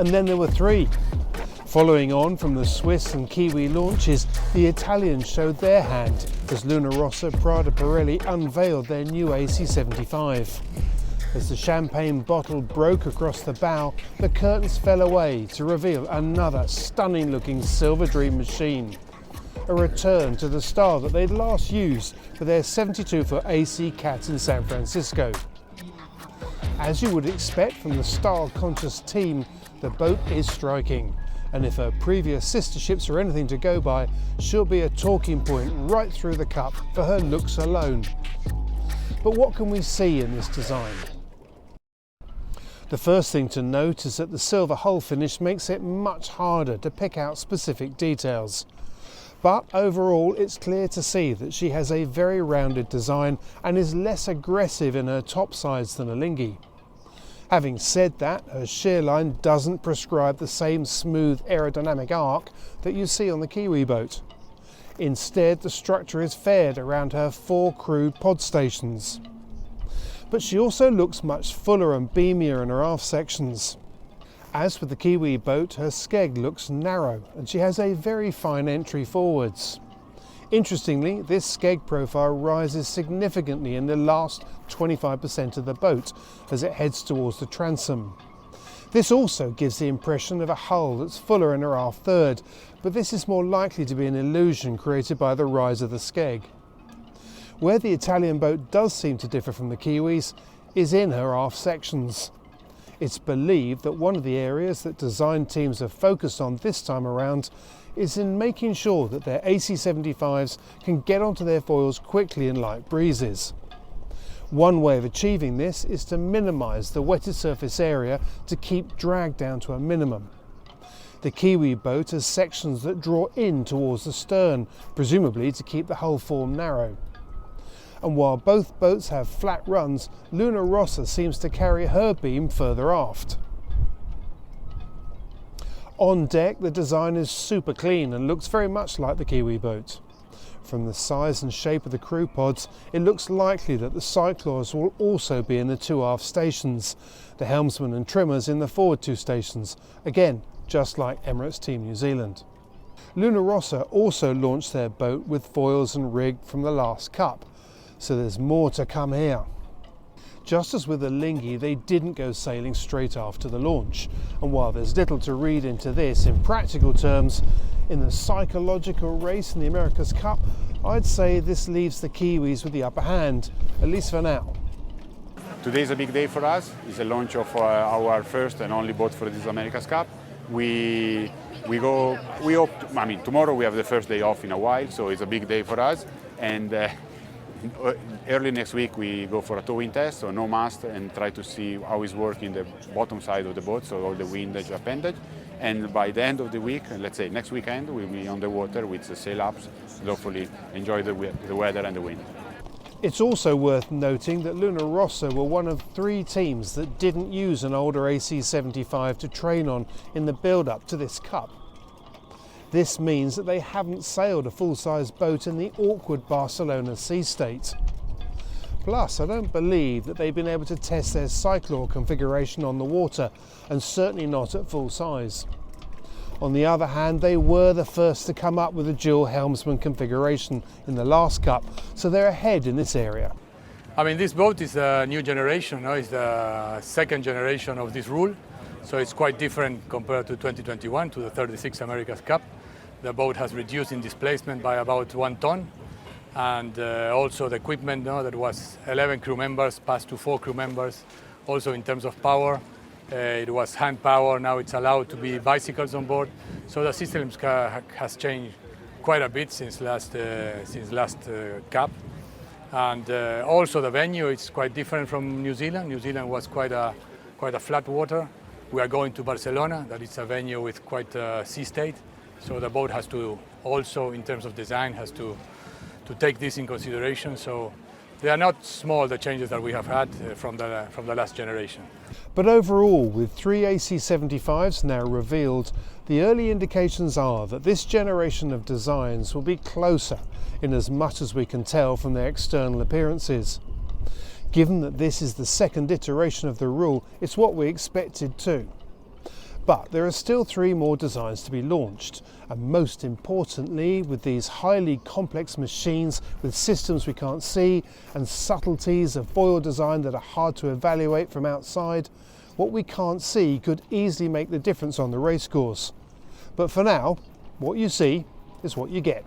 And then there were three. Following on from the Swiss and Kiwi launches, the Italians showed their hand as Luna Rossa Prada Pirelli unveiled their new AC75. As the champagne bottle broke across the bow, the curtains fell away to reveal another stunning-looking Silver Dream machine. A return to the style that they'd last used for their 72-foot AC Cat in San Francisco. As you would expect from the style-conscious team, the boat is striking. And if her previous sister ships are anything to go by, she'll be a talking point right through the Cup for her looks alone. But what can we see in this design? The first thing to note is that the silver hull finish makes it much harder to pick out specific details. But overall, it's clear to see that she has a very rounded design and is less aggressive in her top sides than Alinghi. Having said that, her shear line doesn't prescribe the same smooth aerodynamic arc that you see on the Kiwi boat. Instead, the structure is faired around her 4 crude pod stations. But she also looks much fuller and beamier in her aft sections. As with the Kiwi boat, her skeg looks narrow and she has a very fine entry forwards. Interestingly, this skeg profile rises significantly in the last 25% of the boat as it heads towards the transom. This also gives the impression of a hull that's fuller in her aft third, but this is more likely to be an illusion created by the rise of the skeg. Where the Italian boat does seem to differ from the Kiwis is in her aft sections. It's believed that one of the areas that design teams have focused on this time around is in making sure that their AC75s can get onto their foils quickly in light breezes. One way of achieving this is to minimise the wetted surface area to keep drag down to a minimum. The Kiwi boat has sections that draw in towards the stern, presumably to keep the hull form narrow. And while both boats have flat runs, Luna Rossa seems to carry her beam further aft. On deck, the design is super clean and looks very much like the Kiwi boat. From the size and shape of the crew pods, it looks likely that the cyclors will also be in the 2 aft stations, the helmsman and trimmers in the forward 2 stations, again just like Emirates Team New Zealand. Luna Rossa also launched their boat with foils and rig from the last Cup, so there's more to come here. Just as with Alinghi, they didn't go sailing straight after the launch, and while there's little to read into this in practical terms, in the psychological race in the America's Cup, I'd say this leaves the Kiwis with the upper hand, at least for now. Today is a big day for us. It's the launch of our first and only boat for this America's Cup. We hope, tomorrow we have the first day off in a while, so it's a big day for us. And early next week we go for a towing test, so no mast, and try to see how it's working the bottom side of the boat, so all the windage appendage. And by the end of the week, let's say next weekend, we'll be on the water with the sail ups and hopefully enjoy the weather and the wind. It's also worth noting that Luna Rossa were one of 3 teams that didn't use an older AC75 to train on in the build-up to this Cup. This means that they haven't sailed a full-size boat in the awkward Barcelona sea state. Plus, I don't believe that they've been able to test their cyclor configuration on the water, and certainly not at full size. On the other hand, they were the first to come up with a dual helmsman configuration in the last Cup, so they're ahead in this area. This boat is a new generation, it's the second generation of this rule, so it's quite different compared to 2021, to the 36 America's Cup. The boat has reduced in displacement by about 1 ton, and also the equipment that was 11 crew members passed to 4 crew members. Also in terms of power, it was hand power, now it's allowed to be bicycles on board. So the system has changed quite a bit since last Cup. And also the venue is quite different from New Zealand. New Zealand was quite a flat water. We are going to Barcelona, that is a venue with quite a sea state. So the boat has to also, in terms of design, has to take this in consideration. So they are not small, the changes that we have had from the last generation. But overall, with 3 AC75s now revealed, the early indications are that this generation of designs will be closer in as much as we can tell from their external appearances. Given that this is the second iteration of the rule, it's what we expected too. But there are still 3 more designs to be launched, and most importantly, with these highly complex machines with systems we can't see and subtleties of foil design that are hard to evaluate from outside, what we can't see could easily make the difference on the race course. But for now, what you see is what you get.